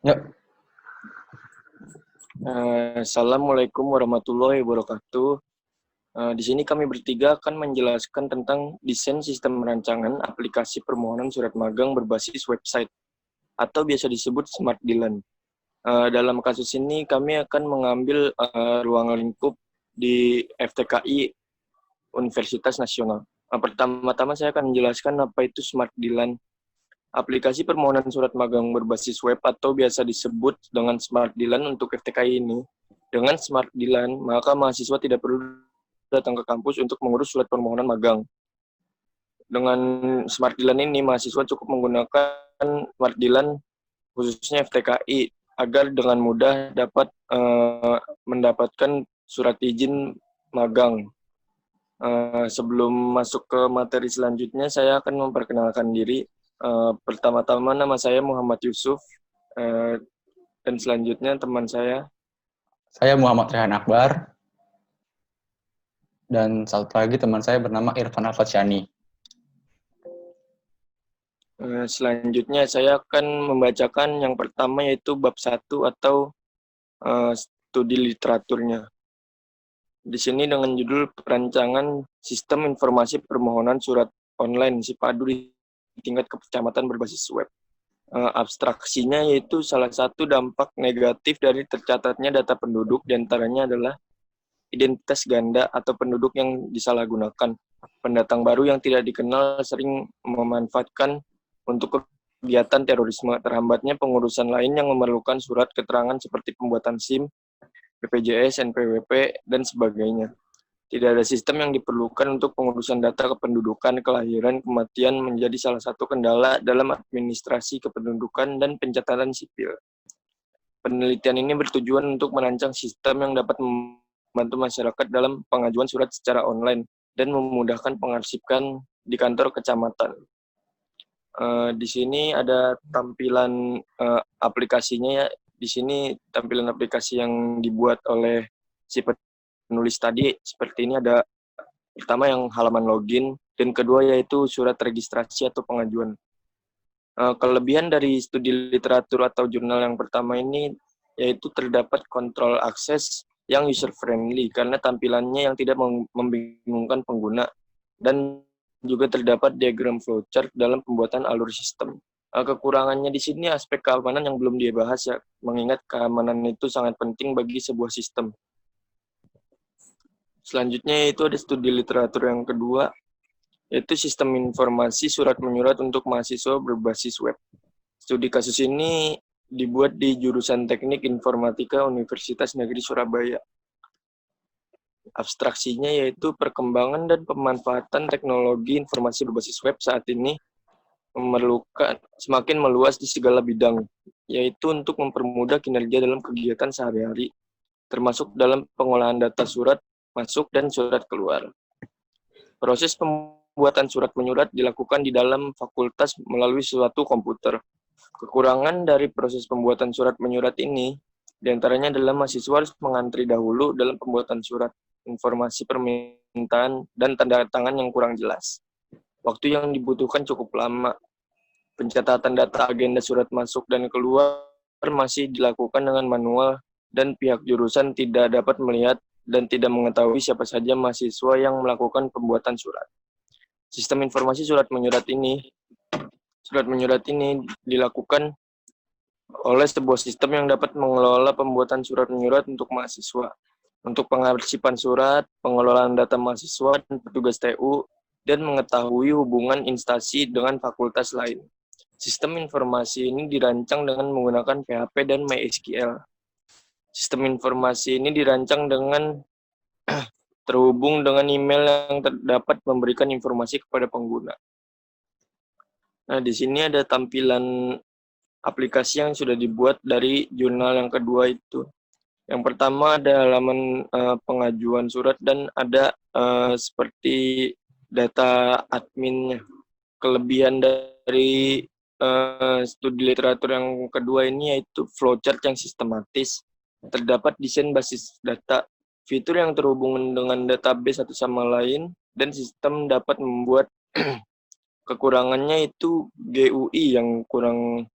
Yuk, Assalamualaikum warahmatullahi wabarakatuh. Di sini kami bertiga akan menjelaskan tentang desain sistem rancangan aplikasi permohonan surat magang berbasis website atau biasa disebut Smart Dilan. Dalam kasus ini kami akan mengambil ruang lingkup di FTKI Universitas Nasional. Pertama-tama saya akan menjelaskan apa itu Smart Dilan. Aplikasi permohonan surat magang berbasis web atau biasa disebut dengan Smart Dilan untuk FTKI ini. Dengan Smart Dilan, maka mahasiswa tidak perlu datang ke kampus untuk mengurus surat permohonan magang. Dengan Smart Dilan ini, mahasiswa cukup menggunakan Smart Dilan, khususnya FTKI, agar dengan mudah dapat mendapatkan surat izin magang. Sebelum masuk ke materi selanjutnya, saya akan memperkenalkan diri. Pertama-tama nama saya Muhammad Yusuf, dan selanjutnya teman saya. saya Muhammad Rehan Akbar, dan satu lagi teman saya bernama Irfan Al-Fatsyani. Selanjutnya saya akan membacakan yang pertama yaitu bab 1 atau studi literaturnya. Di sini dengan judul perancangan sistem informasi permohonan surat online SIPADU di tingkat kecamatan berbasis web. Abstraksinya yaitu salah satu dampak negatif dari tercatatnya data penduduk, diantaranya adalah identitas ganda atau penduduk yang disalahgunakan. Pendatang baru yang tidak dikenal sering memanfaatkan untuk kegiatan terorisme. Terhambatnya pengurusan lain yang memerlukan surat keterangan seperti pembuatan SIM, BPJS, NPWP, dan sebagainya. Tidak ada sistem yang diperlukan untuk pengurusan data kependudukan, kelahiran, kematian menjadi salah satu kendala dalam administrasi kependudukan dan pencatatan sipil. Penelitian ini bertujuan untuk merancang sistem yang dapat membantu masyarakat dalam pengajuan surat secara online dan memudahkan pengarsipan di kantor kecamatan. Di sini ada tampilan aplikasinya ya. Di sini tampilan aplikasi yang dibuat oleh si penulis tadi seperti ini. Ada pertama yang halaman login, dan kedua yaitu surat registrasi atau pengajuan. Kelebihan dari studi literatur atau jurnal yang pertama ini yaitu terdapat kontrol akses yang user friendly karena tampilannya yang tidak membingungkan pengguna, dan juga terdapat diagram flowchart dalam pembuatan alur sistem. Kekurangannya di sini aspek keamanan yang belum dibahas ya, mengingat keamanan itu sangat penting bagi sebuah sistem. Selanjutnya itu ada studi literatur yang kedua, yaitu sistem informasi surat menyurat untuk mahasiswa berbasis web. Studi kasus ini dibuat di jurusan Teknik Informatika Universitas Negeri Surabaya. Abstraksinya yaitu perkembangan dan pemanfaatan teknologi informasi berbasis web saat ini memerlukan semakin meluas di segala bidang, yaitu untuk mempermudah kinerja dalam kegiatan sehari-hari, termasuk dalam pengolahan data surat masuk dan surat keluar. Proses pembuatan surat menyurat dilakukan di dalam fakultas melalui suatu komputer. Kekurangan dari proses pembuatan surat menyurat ini diantaranya adalah mahasiswa harus mengantri dahulu dalam pembuatan surat, informasi permintaan, dan tanda tangan yang kurang jelas. Waktu yang dibutuhkan cukup lama. Pencatatan data agenda surat masuk dan keluar masih dilakukan dengan manual, dan pihak jurusan tidak dapat melihat dan tidak mengetahui siapa saja mahasiswa yang melakukan pembuatan surat. Sistem informasi surat menyurat ini dilakukan oleh sebuah sistem yang dapat mengelola pembuatan surat menyurat untuk mahasiswa, untuk pengarsipan surat, pengelolaan data mahasiswa dan petugas TU, dan mengetahui hubungan instansi dengan fakultas lain. Sistem informasi ini dirancang dengan menggunakan PHP dan MySQL. Sistem informasi ini dirancang dengan terhubung dengan email yang dapat memberikan informasi kepada pengguna. Nah, di sini ada tampilan aplikasi yang sudah dibuat dari jurnal yang kedua itu. Yang pertama ada halaman pengajuan surat dan ada seperti data adminnya. Kelebihan dari studi literatur yang kedua ini yaitu flowchart yang sistematis. Terdapat desain basis data, fitur yang terhubung dengan database satu sama lain, dan sistem dapat membuat kekurangannya itu GUI yang kurang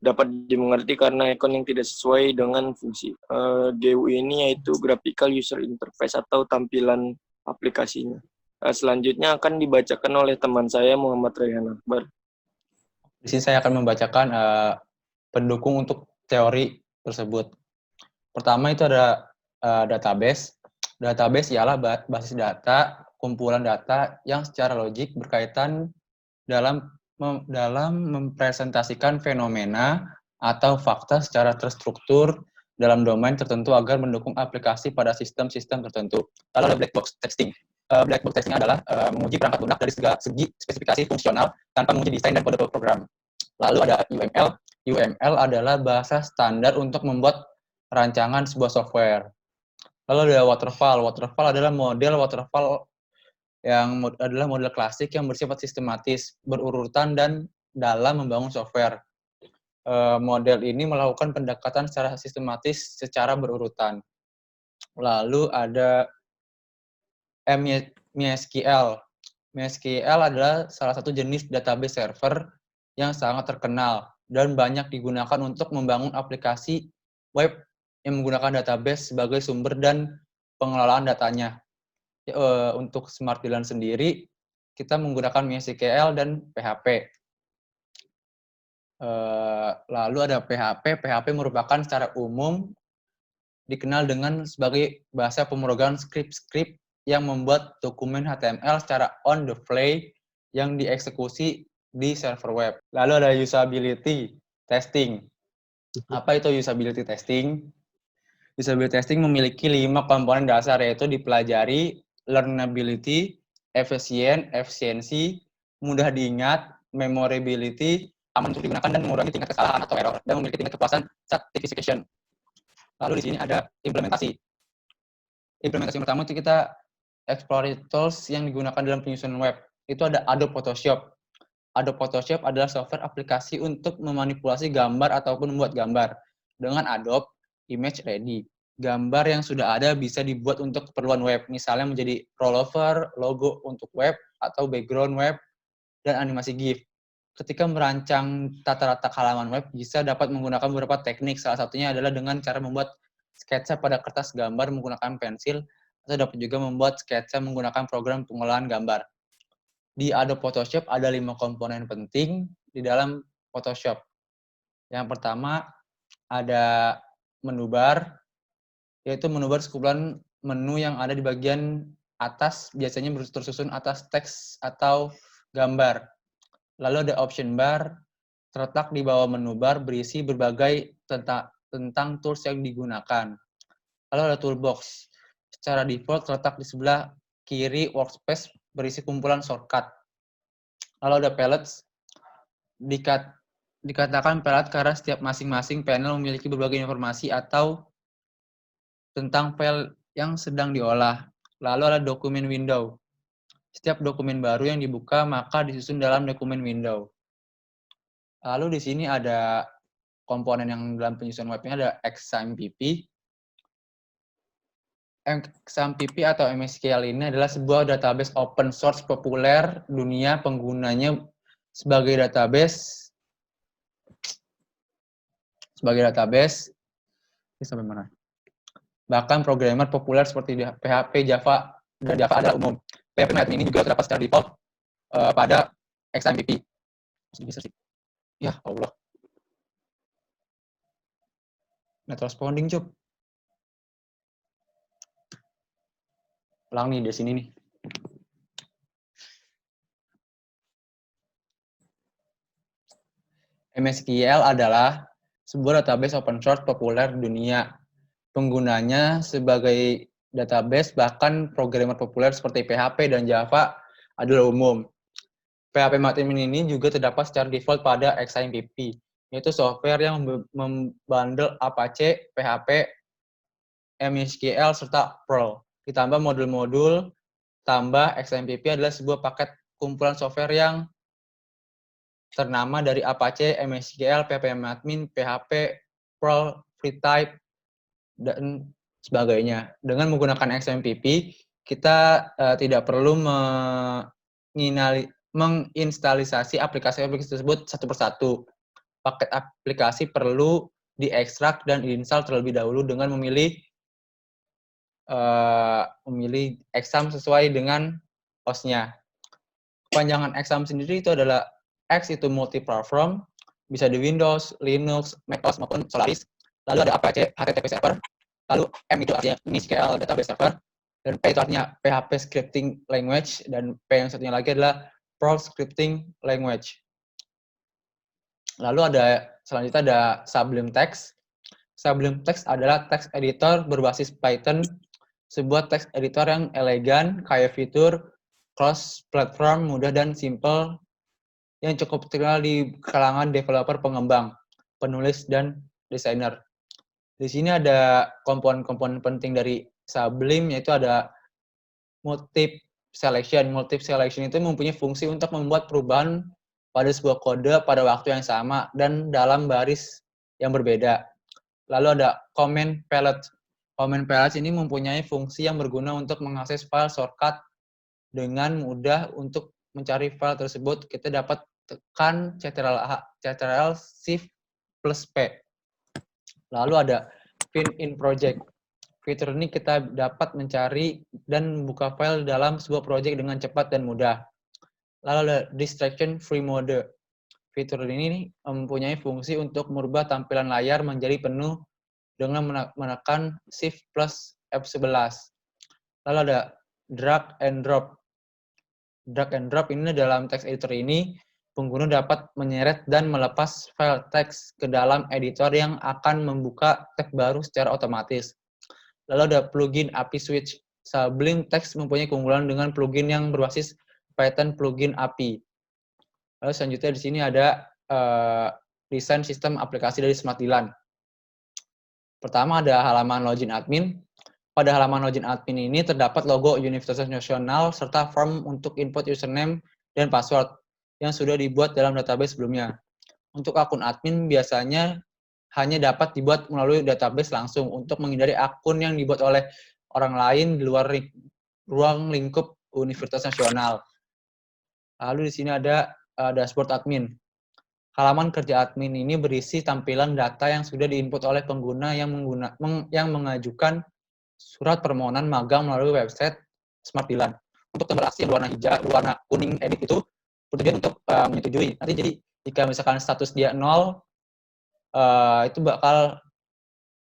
dapat dimengerti karena ikon yang tidak sesuai dengan fungsi. GUI ini yaitu Graphical User Interface atau tampilan aplikasinya. Selanjutnya akan dibacakan oleh teman saya Muhammad Rayhan Akbar. Di sini saya akan membacakan pendukung untuk teori tersebut. Pertama itu ada database. Database ialah basis data, kumpulan data yang secara logik berkaitan dalam mempresentasikan fenomena atau fakta secara terstruktur dalam domain tertentu agar mendukung aplikasi pada sistem-sistem tertentu. Lalu ada black box testing. Black box testing adalah menguji perangkat lunak dari segi spesifikasi fungsional tanpa menguji desain dan kode program. Lalu ada UML. UML adalah bahasa standar untuk membuat rancangan sebuah software. Lalu ada waterfall. Waterfall adalah model waterfall yang adalah model klasik yang bersifat sistematis, berurutan, dan dalam membangun software. Model ini melakukan pendekatan secara sistematis secara berurutan. Lalu ada MySQL. MySQL adalah salah satu jenis database server yang sangat terkenal dan banyak digunakan untuk membangun aplikasi web yang menggunakan database sebagai sumber dan pengelolaan datanya. Untuk Smart VLAN sendiri, kita menggunakan MySQL dan PHP. Lalu ada PHP. PHP merupakan secara umum dikenal dengan sebagai bahasa pemrograman script yang membuat dokumen HTML secara on the fly yang dieksekusi di server web. Lalu ada usability testing. Apa itu usability testing? Usability testing memiliki 5 komponen dasar, yaitu dipelajari, learnability, efisiensi, mudah diingat, memorability, aman untuk digunakan, dan mengurangi tingkat kesalahan atau error, dan memiliki tingkat kepuasan certification. Lalu di sini ada implementasi. Implementasi pertama itu kita explore tools yang digunakan dalam penyusunan web. Itu ada Adobe Photoshop. Adobe Photoshop adalah software aplikasi untuk memanipulasi gambar ataupun membuat gambar. Dengan Adobe Image Ready, gambar yang sudah ada bisa dibuat untuk keperluan web, misalnya menjadi rollover, logo untuk web, atau background web, dan animasi GIF. Ketika merancang tata-letak halaman web, bisa dapat menggunakan beberapa teknik. Salah satunya adalah dengan cara membuat sketsa pada kertas gambar menggunakan pensil, atau dapat juga membuat sketsa menggunakan program pengolahan gambar. Di Adobe Photoshop ada 5 komponen penting di dalam Photoshop. Yang pertama ada menu bar, yaitu menu bar sekumpulan menu yang ada di bagian atas, biasanya tersusun atas teks atau gambar. Lalu ada option bar, terletak di bawah menu bar, berisi berbagai tentang tools yang digunakan. Lalu ada toolbox, secara default terletak di sebelah kiri workspace, berisi kumpulan shortcut. Lalu ada palettes, dikatakan palette karena setiap masing-masing panel memiliki berbagai informasi atau tentang file yang sedang diolah. Lalu ada dokumen window. Setiap dokumen baru yang dibuka maka disusun dalam dokumen window. Lalu di sini ada komponen yang dalam penyusunan webnya ada XAMPP. XAMPP atau MySQL ini adalah sebuah database open source populer dunia, penggunanya sebagai database ini sampai mana? Bahkan programmer populer seperti PHP, Java, dan Java adalah umum. PHP ini juga terdapat secara default pada XAMPP. Bisa sih. Ya Allah. Not responding, Cup. Ulang nih, di sini nih. MySQL adalah sebuah database open source populer dunia. Penggunanya sebagai database, bahkan programmer populer seperti PHP dan Java adalah umum. PHP Admin ini juga terdapat secara default pada XAMPP, yaitu software yang membundle Apache, PHP, MySQL, serta Perl. Ditambah modul-modul, tambah XAMPP adalah sebuah paket kumpulan software yang ternama dari Apache, MySQL, PHP Admin, PHP, Perl, FreeType, dan sebagainya. Dengan menggunakan XAMPP, kita tidak perlu menginstalisasi aplikasi-aplikasi tersebut satu persatu. paket aplikasi perlu diekstrak dan diinstal terlebih dahulu dengan memilih exam sesuai dengan hostnya. Kepanjangan exam sendiri itu adalah X itu multi-platform, bisa di Windows, Linux, macOS maupun Solaris. Lalu ada Apache HTTP server, lalu M itu artinya MySQL database server, dan P itu artinya PHP scripting language, dan P yang satunya lagi adalah Perl scripting language. Lalu selanjutnya ada Sublime Text. Sublime Text adalah text editor berbasis Python, sebuah text editor yang elegan, kaya fitur, cross-platform, mudah dan simple, yang cukup terkenal di kalangan developer pengembang, penulis, dan desainer. Di sini ada komponen-komponen penting dari Sublime, yaitu ada multiple selection. Multiple selection itu mempunyai fungsi untuk membuat perubahan pada sebuah kode pada waktu yang sama dan dalam baris yang berbeda. Lalu ada comment palette. Comment palette ini mempunyai fungsi yang berguna untuk mengakses file shortcut dengan mudah. Untuk mencari file tersebut, kita dapat tekan Ctrl Shift plus P. Lalu ada Find in Project. Fitur ini kita dapat mencari dan membuka file dalam sebuah project dengan cepat dan mudah. Lalu ada Distraction Free Mode. Fitur ini mempunyai fungsi untuk merubah tampilan layar menjadi penuh dengan menekan Shift plus F11. Lalu ada Drag and Drop. Drag and Drop ini dalam text editor ini, pengguna dapat menyeret dan melepas file teks ke dalam editor yang akan membuka tab baru secara otomatis. Lalu ada plugin API Switch. Sublime Text mempunyai keunggulan dengan plugin yang berbasis Python plugin API. Lalu selanjutnya di sini ada desain sistem aplikasi dari Smartdilan. Pertama ada halaman login admin. Pada halaman login admin ini terdapat logo Universitas Nasional serta form untuk input username dan password yang sudah dibuat dalam database sebelumnya. Untuk akun admin biasanya hanya dapat dibuat melalui database langsung untuk menghindari akun yang dibuat oleh orang lain di luar ruang lingkup Universitas Nasional. Lalu di sini ada dashboard admin. Halaman kerja admin ini berisi tampilan data yang sudah diinput oleh pengguna yang mengajukan surat permohonan magang melalui website Smartdilan. Untuk tombol aksi yang warna kuning edit itu bertujuan untuk menyetujui. Nanti jadi jika misalkan status dia 0, itu bakal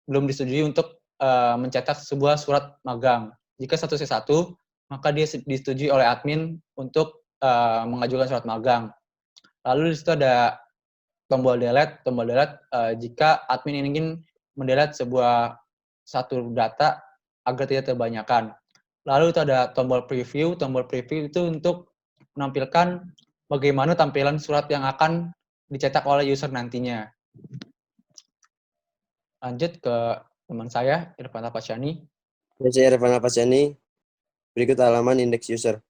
belum disetujui untuk mencetak sebuah surat magang. Jika statusnya 1, maka dia disetujui oleh admin untuk mengajukan surat magang. Lalu di situ ada tombol delete. Tombol delete jika admin ingin mendelete satu data agar tidak terbanyakan. Lalu itu ada tombol preview. Tombol preview itu untuk menampilkan bagaimana tampilan surat yang akan dicetak oleh user nantinya. Lanjut ke teman saya, Irfan Alfasyani. Saya Irfan Alfasyani. Berikut halaman indeks user.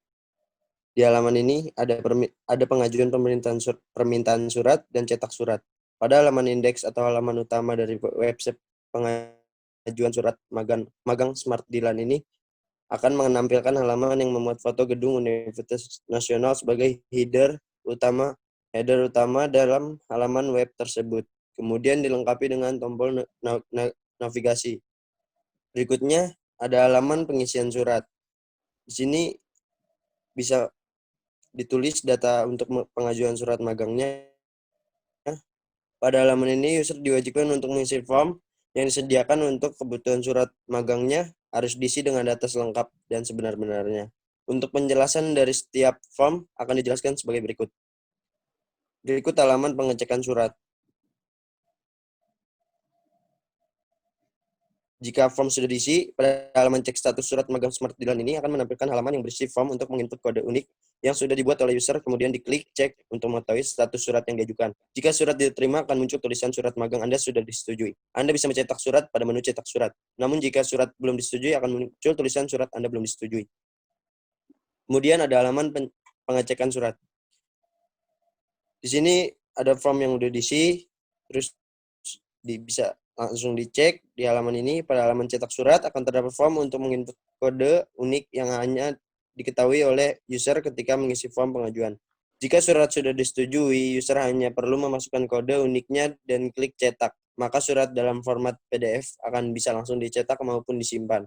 Di halaman ini ada pengajuan permintaan surat dan cetak surat. Pada halaman indeks atau halaman utama dari website pengajuan surat magang Smartdilan ini akan menampilkan halaman yang memuat foto gedung Universitas Nasional sebagai header utama dalam halaman web tersebut. Kemudian dilengkapi dengan tombol navigasi. Berikutnya ada halaman pengisian surat. Di sini bisa ditulis data untuk pengajuan surat magangnya. Pada halaman ini user diwajibkan untuk mengisi form yang disediakan untuk kebutuhan surat magangnya harus diisi dengan data selengkap dan sebenar-benarnya. Untuk penjelasan dari setiap form akan dijelaskan sebagai berikut. Berikut halaman pengecekan surat. Jika form sudah diisi, pada halaman cek status surat magang Smartdilan ini akan menampilkan halaman yang berisi form untuk menginput kode unik yang sudah dibuat oleh user, kemudian diklik cek untuk mengetahui status surat yang diajukan. Jika surat diterima, akan muncul tulisan surat magang Anda sudah disetujui. Anda bisa mencetak surat pada menu cetak surat. Namun jika surat belum disetujui, akan muncul tulisan surat Anda belum disetujui. Kemudian ada halaman pengecekan surat. Di sini ada form yang sudah diisi, terus bisa langsung dicek di halaman ini. Pada halaman cetak surat akan terdapat form untuk menginput kode unik yang hanya diketahui oleh user ketika mengisi form pengajuan. Jika surat sudah disetujui, user hanya perlu memasukkan kode uniknya dan klik cetak. Maka surat dalam format PDF akan bisa langsung dicetak maupun disimpan.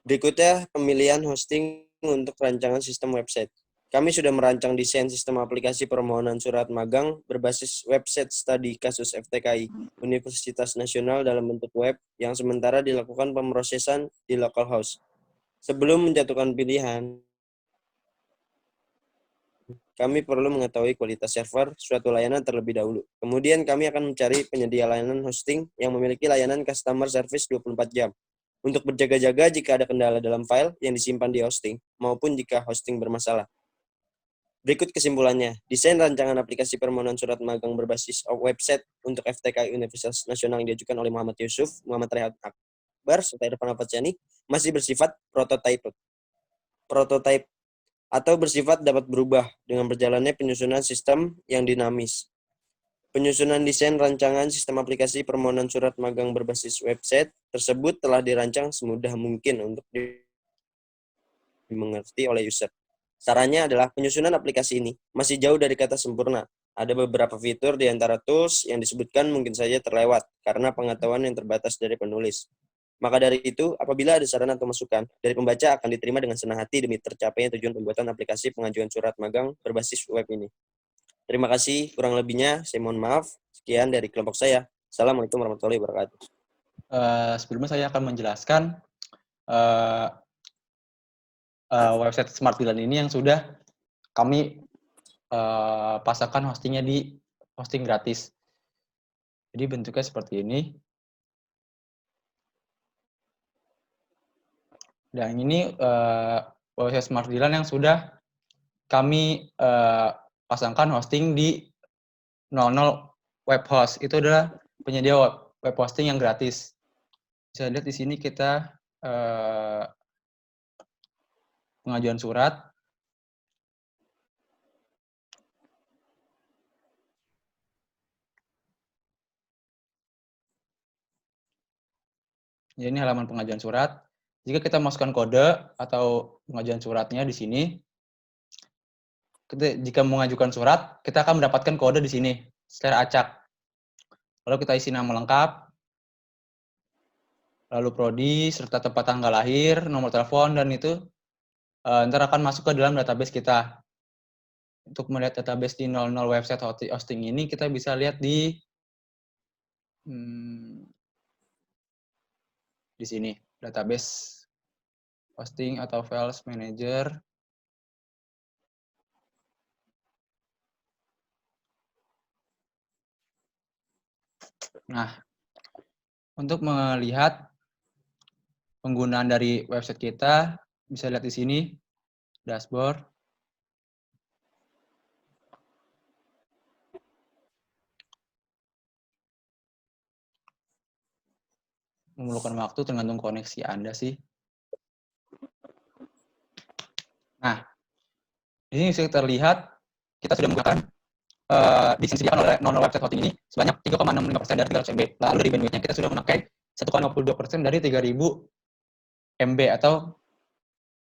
Berikutnya, pemilihan hosting untuk rancangan sistem website. Kami sudah merancang desain sistem aplikasi permohonan surat magang berbasis website studi kasus FTKI Universitas Nasional dalam bentuk web yang sementara dilakukan pemrosesan di localhost. Sebelum menjatuhkan pilihan, kami perlu mengetahui kualitas server suatu layanan terlebih dahulu. Kemudian kami akan mencari penyedia layanan hosting yang memiliki layanan customer service 24 jam. Untuk berjaga-jaga jika ada kendala dalam file yang disimpan di hosting, maupun jika hosting bermasalah. Berikut kesimpulannya, desain rancangan aplikasi permohonan surat magang berbasis website untuk FTKI Universitas Nasional yang diajukan oleh Muhammad Yusuf, Muhammad Rehat Akbar, serta Irfan Al-Fatsani masih bersifat prototype atau bersifat dapat berubah dengan berjalannya penyusunan sistem yang dinamis. Penyusunan desain rancangan sistem aplikasi permohonan surat magang berbasis website tersebut telah dirancang semudah mungkin untuk dimengerti oleh user. Sarannya adalah penyusunan aplikasi ini masih jauh dari kata sempurna. Ada beberapa fitur di antara tools yang disebutkan mungkin saja terlewat karena pengetahuan yang terbatas dari penulis. Maka dari itu, apabila ada saran atau masukan dari pembaca akan diterima dengan senang hati demi tercapainya tujuan pembuatan aplikasi pengajuan surat magang berbasis web ini. Terima kasih, kurang lebihnya saya mohon maaf. Sekian dari kelompok saya. Assalamualaikum warahmatullahi wabarakatuh. Sebelumnya saya akan menjelaskan website Smart Dilan ini yang sudah kami pasangkan hostingnya di hosting gratis. Jadi bentuknya seperti ini. Dan ini website Smart Dilan yang sudah kami pasangkan hosting di 00 web host. Itu adalah penyedia web hosting yang gratis. Bisa lihat di sini kita pengajuan surat. Jadi ini halaman pengajuan surat. Jika kita masukkan kode atau pengajuan suratnya di sini, jika mengajukan surat, kita akan mendapatkan kode di sini secara acak. Lalu kita isi nama lengkap, lalu prodi, serta tempat tanggal lahir, nomor telepon, dan itu ntar akan masuk ke dalam database kita. Untuk melihat database di 00 website hosting ini, kita bisa lihat di sini, database hosting atau files manager. Nah, untuk melihat penggunaan dari website kita, bisa lihat di sini, dashboard. Memerlukan waktu tergantung koneksi Anda sih. Nah, di sini bisa terlihat kita sudah menggunakan disediakan oleh website hosting ini sebanyak 3,65% dari 300 MB. Lalu dari bandwidth-nya kita sudah memakai 1,52% dari 3000 MB atau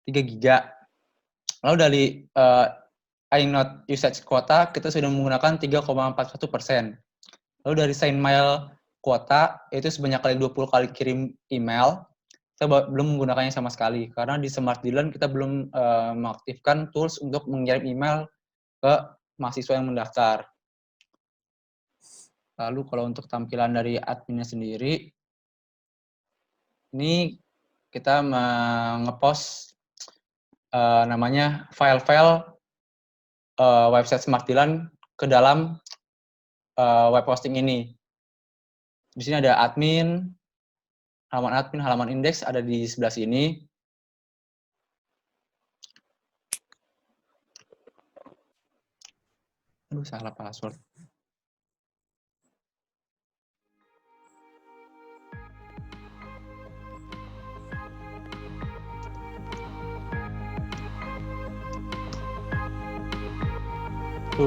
3 GB. Lalu dari inode usage kuota kita sudah menggunakan 3,41%. Lalu dari SendMail kuota itu sebanyak kali 20 kali kirim email. Kita belum menggunakannya sama sekali karena di Smart Dilan kita belum mengaktifkan tools untuk mengirim email ke mahasiswa yang mendaftar. Lalu kalau untuk tampilan dari adminnya sendiri, ini kita ngepost namanya file-file website Smart Dilan ke dalam web hosting ini. Di sini ada admin, halaman indeks ada di sebelah sini. Aduh, salah password.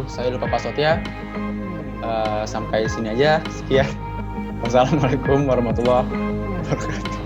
Saya lupa passwordnya. Sampai sini aja. Sekian. Wassalamualaikum warahmatullahi wabarakatuh.